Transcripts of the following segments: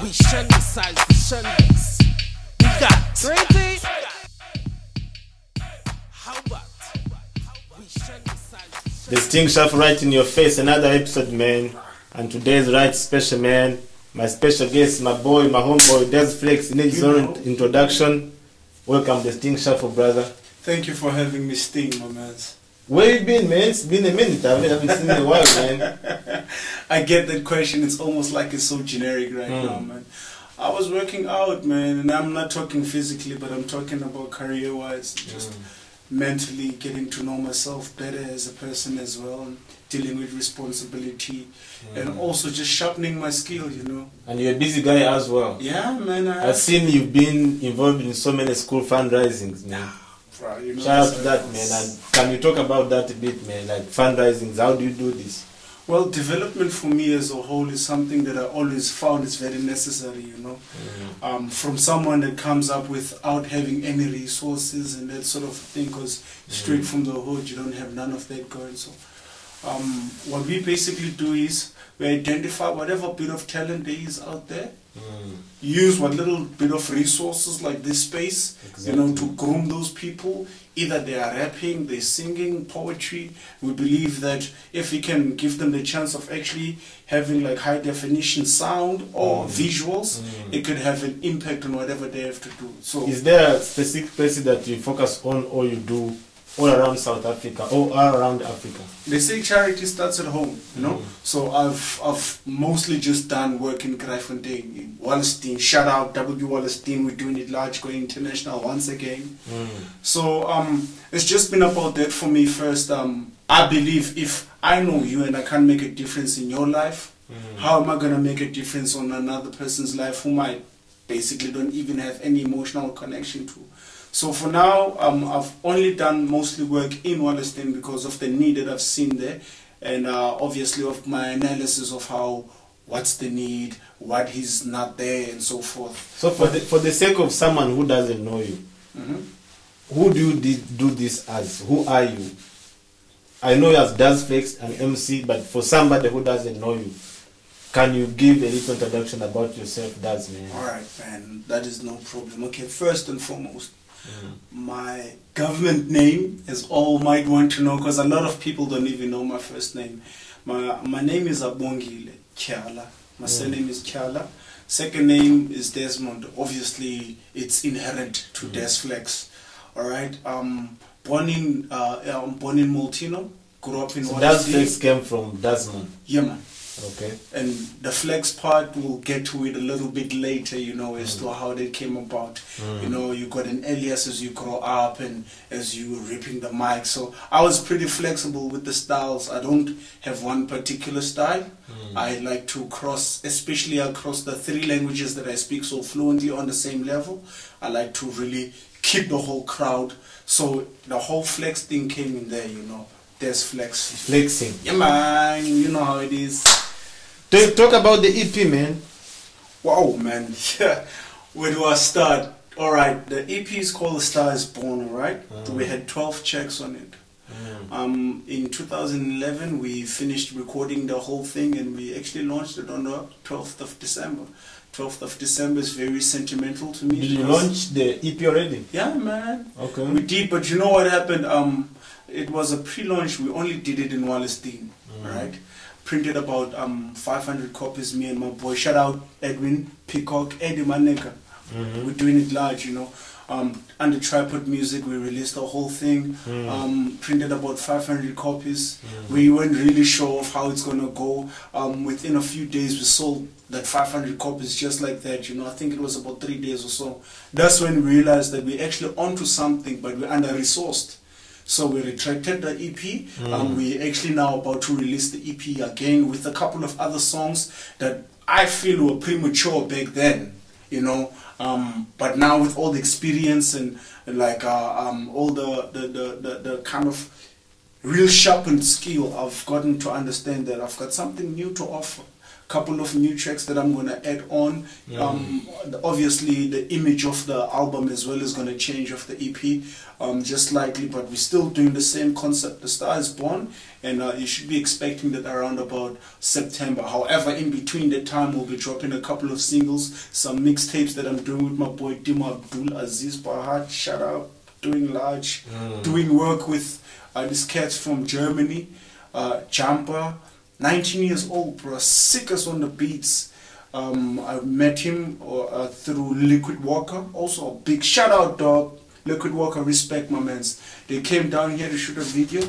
We shun the size, we shun this. We got Grady. How about we shun the size? The Sting Shuffle right in your face, another episode, man. And today's right special, man. My special guest, my boy, my homeboy, Dazz Flexx. He needs his own introduction. Welcome, the Sting Shuffle, brother. Thank you for having me, Sting, my man. Where you been, man? It's been a minute. I haven't seen you in a while, man. I get that question. It's almost like it's so generic right now, man. I was working out, man, and I'm not talking physically, but I'm talking about career-wise. Just mentally getting to know myself better as a person as well, and dealing with responsibility, and also just sharpening my skill, you know. And you're a busy guy as well. Yeah, man. I've seen you've been involved in so many school fundraisings, man. You know, shout out to that, man. And can you talk about that a bit, man? Like fundraisings, how do you do this? Well, development for me as a whole is something that I always found is very necessary, you know. From someone that comes up without having any resources and that sort of thing, because straight from the hood, you don't have none of that going. So what we basically do is we identify whatever bit of talent there is out there, use what little bit of resources like this space, you know, to groom those people. Either they are rapping, they're singing poetry. We believe that if we can give them the chance of actually having like high definition sound or visuals, it could have an impact on whatever they have to do. So, is there a specific place that you focus on, or you do all around South Africa, or all around Africa? They say charity starts at home, you know. So I've mostly just done work in Gryfontein, in Wallerstein. Shout out W Wallerstein, we're doing it large, going international once again. So it's just been about that for me first. I believe if I know you and I can't make a difference in your life, how am I gonna make a difference on another person's life whom I basically don't even have any emotional connection to? So for now, I've only done mostly work in Wallerstein because of the need that I've seen there, and obviously of my analysis of what's the need, what is not there, and so forth. So for the sake of someone who doesn't know you, who do you do this as? Who are you? I know you as Dazz Flexx and MC, but for somebody who doesn't know you, can you give a little introduction about yourself, Dazz, man? Alright, man, that is no problem. Okay, first and foremost, my government name is all might want to know, because a lot of people don't even know my first name. My name is Abongile Kyala. My surname is Kyala. Second name is Desmond. Obviously, it's inherent to Dazz Flexx. Alright, born in Multino, grew up in so Dazz Flexx came from Desmond. Yeah, man. Okay. And the Flex part, we'll get to it a little bit later, you know, as to how they came about. You know, you got an alias as you grow up and as you were ripping the mic. So I was pretty flexible with the styles. I don't have one particular style. I like to cross, especially across the 3 languages that I speak so fluently on the same level. I like to really keep the whole crowd. So the whole Flex thing came in there, you know. There's Flex. Flexing. Yeah, man. You know how it is. Talk about the EP, man. Wow, man. Yeah. Where do I start? Alright, the EP is called A Star Is Born, alright? We had 12 tracks on it. In 2011, we finished recording the whole thing and we actually launched it on the 12th of December. 12th of December is very sentimental to me. Did you launch the EP already? Yeah, man. Okay. We did, but you know what happened? It was a pre-launch. We only did it in Wallerstein, right? Printed about 500 copies, me and my boy. Shout out Edwin, Peacock, Eddie Maneka. We're doing it large, you know. Under Tripod Music, we released the whole thing. Printed about 500 copies. We weren't really sure of how it's gonna go. Within a few days, we sold that 500 copies just like that, you know. I think it was about 3 days or so. That's when we realized that we're actually onto something, but we're under-resourced. So we retracted the EP. We're actually now about to release the EP again with a couple of other songs that I feel were premature back then, you know. But now with all the experience and like all the kind of real sharpened skill, I've gotten to understand that I've got something new to offer. couple of new tracks that I'm gonna add on. Obviously, the image of the album as well is gonna change of the EP, just slightly, but we're still doing the same concept. The Star Is Born, and you should be expecting that around about September. However, in between that time, we'll be dropping a couple of singles, some mixtapes that I'm doing with my boy Dima Abdul Aziz Bahad. Shout out, doing large, doing work with this cat from Germany, Jumper. 19 years old, bro, sick as on the beats. I met him through Liquid Walker, also a big shout out, dog. Liquid Walker, respect, my mans. They came down here to shoot a video.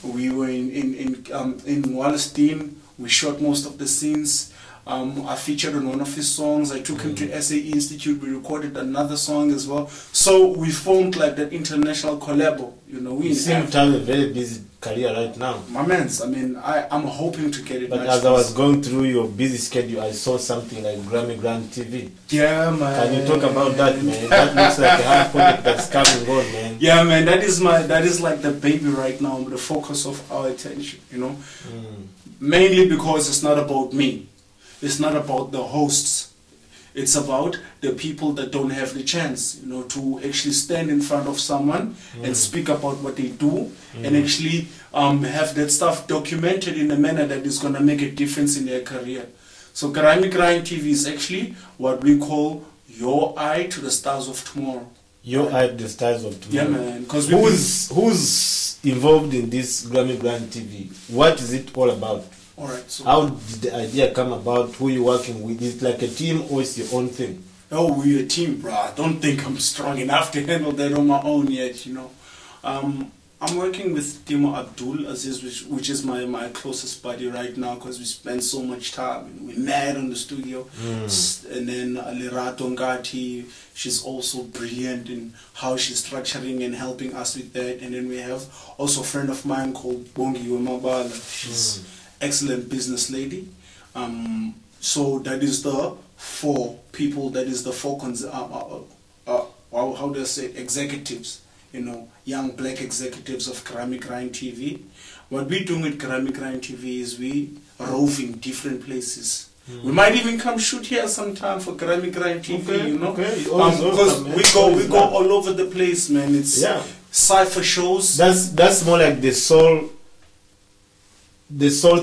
We were in Wallerstein. We shot most of the scenes. I featured on one of his songs. I took him to SAE Institute. We recorded another song as well. So we formed like that international collabo. You know, we seem to have a very busy career right now. My mans, I mean, I'm hoping to get it. But as I was going through your busy schedule, I saw something like Grammy Grand TV. Yeah, man. Can you talk about that, man? That looks like a hard project that's coming on, man. Yeah, man. That is like the baby right now, the focus of our attention. You know, mainly because it's not about me. It's not about the hosts. It's about the people that don't have the chance, you know, to actually stand in front of someone and speak about what they do and actually have that stuff documented in a manner that is going to make a difference in their career. So Grammy Grand TV is actually what we call your eye to the stars of tomorrow. Your eye to the stars of tomorrow. Yeah, man. Because who's involved in this Grammy Grand TV? What is it all about? All right. So how did the idea come about? Who you working with? Is it like a team or is your own thing? Oh, we're a team, bro. I don't think I'm strong enough to handle that on my own yet, you know. I'm working with Dima Abdul Aziz, which is my closest buddy right now, because we spend so much time. And we're mad on the studio. And then Lerato Ngati, she's also brilliant in how she's structuring and helping us with that. And then we have also a friend of mine called Bongi Wemabala. She's excellent business lady. So that is the four people, that is the four, how do I say, executives, you know, young black executives of Grammy Grand TV. What we're doing with Grammy Grand TV is we roving different places. We might even come shoot here sometime for Grammy Grand TV, you know, because we go all over the place, man. It's cypher shows. That's more like the soul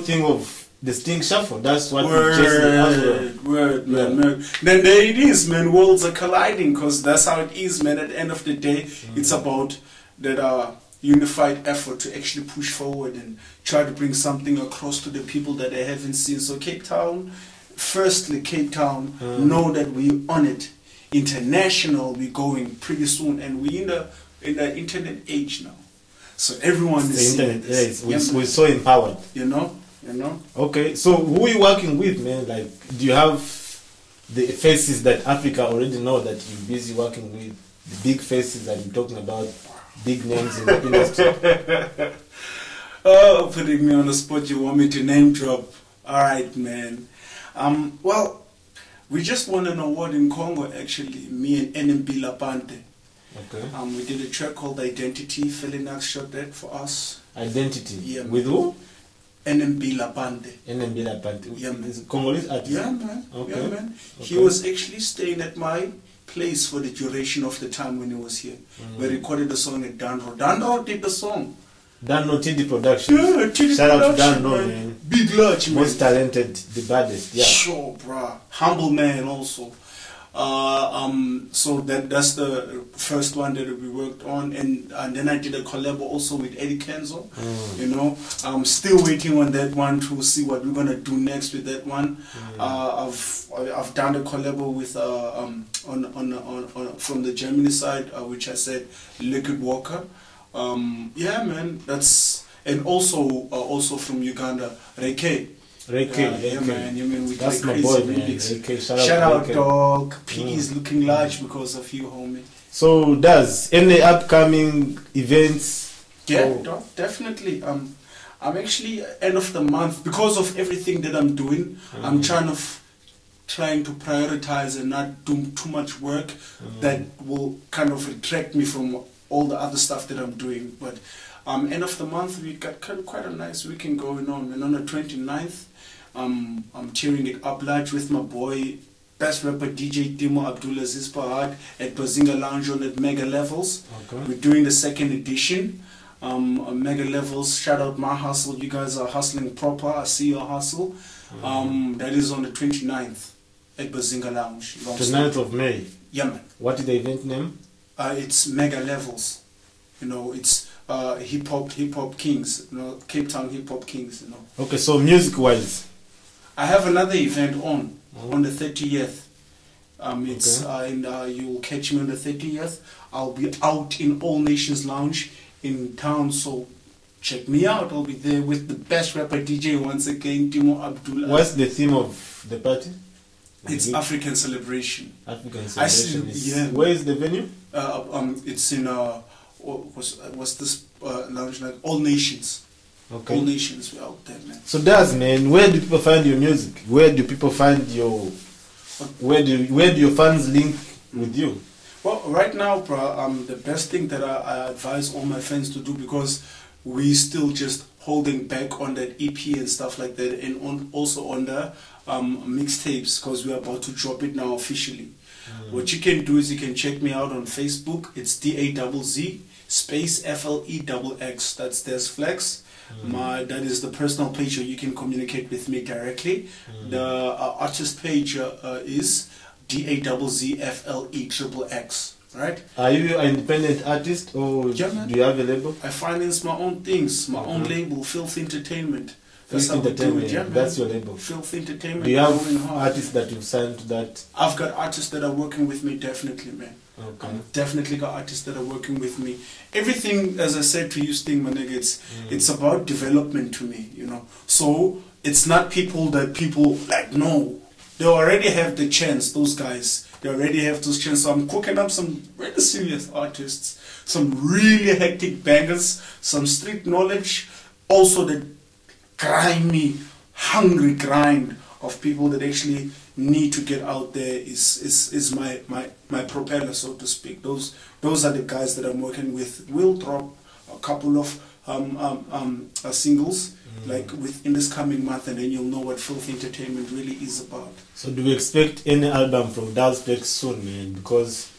thing of the Sting Shuffle. That's what word, man. Then there it is, man. Worlds are colliding, because that's how it is, man. At the end of the day, it's about that unified effort to actually push forward and try to bring something across to the people that they haven't seen. So Cape Town, firstly, Cape Town, know that we're on it. International, we're going pretty soon, and we're in the internet age now. So everyone is the internet. Yes, we're so empowered. You know. Okay, so who are you working with, man? Like, do you have the faces that Africa already know that you're busy working with? The big faces that you're talking about, big names in the industry. Oh, putting me on the spot. You want me to name drop? All right, man. Well, we just won an award in Congo, actually. Me and NMB Lapante. Okay. We did a track called Identity. Felinax shot that for us. Identity. Yeah. With who? NMB Lapante. NMB Lapante. Yeah, man. Congolese artist. Yeah, man. Okay. Yeah, man. Okay. He was actually staying at my place for the duration of the time when he was here. We recorded the song at Danro. Danro did the song. Danro TD Production. Yeah, TD Shout out to Production, Danro, man. Big large, man. Most talented, the baddest. Yeah. Sure, bruh. Humble man also. So that's the first one that we worked on, and then I did a collab also with Eddie Kenzo. You know, I'm still waiting on that one to see what we're gonna do next with that one. I've done a collab with from the Germany side, which I said Liquid Walker. Yeah, man, that's, and also from Uganda, Reke. Yeah, man, you mean we that's like my boy, crazy man. remix. Shout out, dog. P is looking large because of you, homie. So, Dazz, any upcoming events? Yeah, dog, definitely. I'm actually end of the month, because of everything that I'm doing. I'm trying to prioritize and not do too much work that will kind of retract me from all the other stuff that I'm doing. But end of the month, we got quite a nice weekend going on. And on the 29th, I'm tearing it up large with my boy, best rapper DJ Timo Abdulaziz Pahad at Bazinga Lounge on at Mega Levels. Okay. We're doing the second edition. On Mega Levels, shout out my hustle. You guys are hustling proper. I see your hustle. That is on the 29th at Bazinga Lounge. 29th of May. Yeah, man. What is the event name? It's Mega Levels. You know, it's hip hop kings. You know, Cape Town hip hop kings. You know. Okay, so music wise, I have another event on the 30th. You'll catch me on the 30th. I'll be out in All Nations Lounge in town, so check me out. I'll be there with the best rapper DJ once again, Timo Abdullah. what's the theme of the party? It's African celebration. African celebration. Yeah. Where is the venue? It's in what's this lounge like? All Nations. Okay. All Nations, we're out there, man. So Dazz, man, where do people find your music? Where do people find your? Where do your fans link with you? Well, right now, bro, the best thing that I advise all my fans to do, because we still just holding back on that EP and stuff like that, and also on the mixtapes, because we're about to drop it now officially. What you can do is you can check me out on Facebook. It's DAZZ space FLEXX. That's Dazz Flexx. That is the personal page where you can communicate with me directly. The artist page is DAZZFLEXXX. Right? Are you an independent artist, or Yeah, man. do you have a label? I finance my own things, my own label, Filth Entertainment. Filth how we do it, Entertainment, yeah, man. that's your label. Filth Entertainment. Do you have going hard. artists that you've signed to that? I've got artists that are working with me, definitely, man. Okay. Definitely got artists that are working with me. Everything, as I said to you, Sting, my nigga, it's about development to me, you know. So it's not people that people like, no. They already have the chance, those guys. They already have those chances. So I'm cooking up some really serious artists, some really hectic bangers, some street knowledge, also the grimy, hungry grind of people that actually need to get out there is my propeller, so to speak. Those are the guys that I'm working with. We'll drop a couple of singles like within this coming month, and then you'll know what Filth Entertainment really is about. So do we expect any album from Dazz Flexx soon, man? Because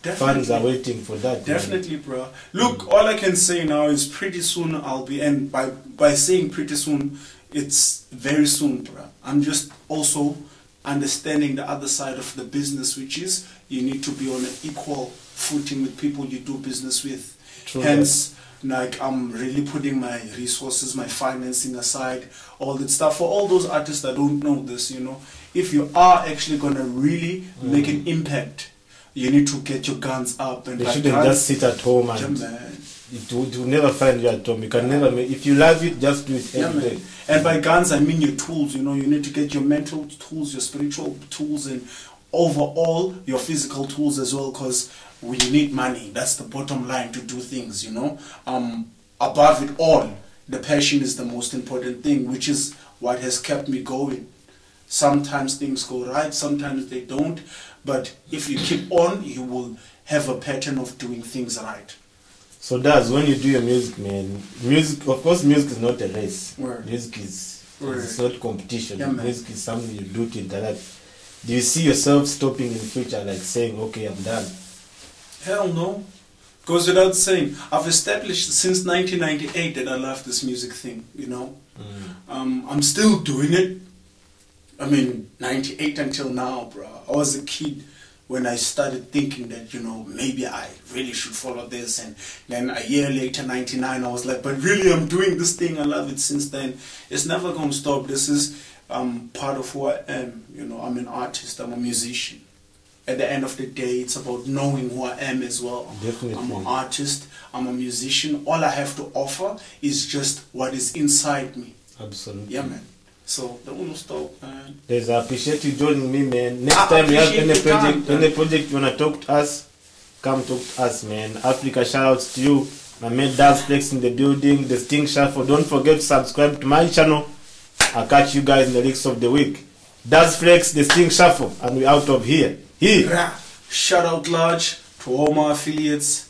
fans are waiting for that. Definitely, bro. Look, all I can say now is pretty soon I'll be, and by saying pretty soon, it's very soon, bro. I'm just also understanding the other side of the business, which is you need to be on an equal footing with people you do business with. True. Hence, like, I'm really putting my resources, my financing aside, all that stuff. For all those artists that don't know this, you know, if you are actually going to really make an impact, you need to get your guns up. And They like shouldn't just sit at home and it will never find you at home. You can never make, if you love it, just do it every day. And by guns, I mean your tools. You know, you need to get your mental tools, your spiritual tools, and overall your physical tools as well, because we need money. That's the bottom line to do things, you know. Above it all, the passion is the most important thing, which is what has kept me going. Sometimes things go right, sometimes they don't, but if you keep on, you will have a pattern of doing things right. So Dazz, when you do your music, man, music, of course, music is not a race. Word. Music is Word. it's not competition. Yeah, man. Music is something you do to interact. Do you see yourself stopping in the future, like saying, okay, I'm done? Hell no. Goes without saying. I've established since 1998 that I love this music thing, you know. I'm still doing it. I mean, 98 until now, bro. I was a kid when I started thinking that, you know, maybe I really should follow this. And then a year later, 99, I was like, but really, I'm doing this thing. I love it since then. It's never going to stop. This is part of who I am. You know, I'm an artist. I'm a musician. At the end of the day, it's about knowing who I am as well. Definitely. I'm an artist. I'm a musician. All I have to offer is just what is inside me. Absolutely. Yeah, man. So don't want to stop, man. There's I appreciate you joining me, man. Next time you have any project you wanna talk to us, come talk to us, man. Africa, shout outs to you. My man Dazz Flexx in the building, the Sting Shuffle. Don't forget to subscribe to my channel. I'll catch you guys in the Licks of the Week. Dazz Flexx, the Sting Shuffle, and we're out of here. Shout out large to all my affiliates.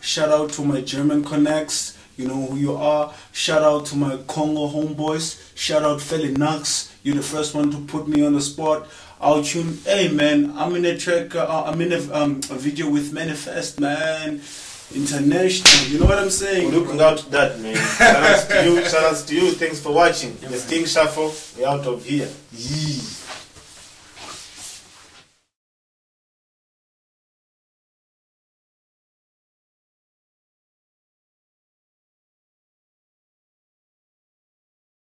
Shout out to my German connects. You know who you are. Shout out to my Congo homeboys. Shout out Feli Nux. You're the first one to put me on the spot. I'll tune. Hey man, I'm in a track. I'm in a video with Manifest, man. International. You know what I'm saying? We're looking out to that, man. Shout outs to you. Shout outs to you. Thanks for watching. Yeah, the man. King Shuffle. We're out of here. Yee.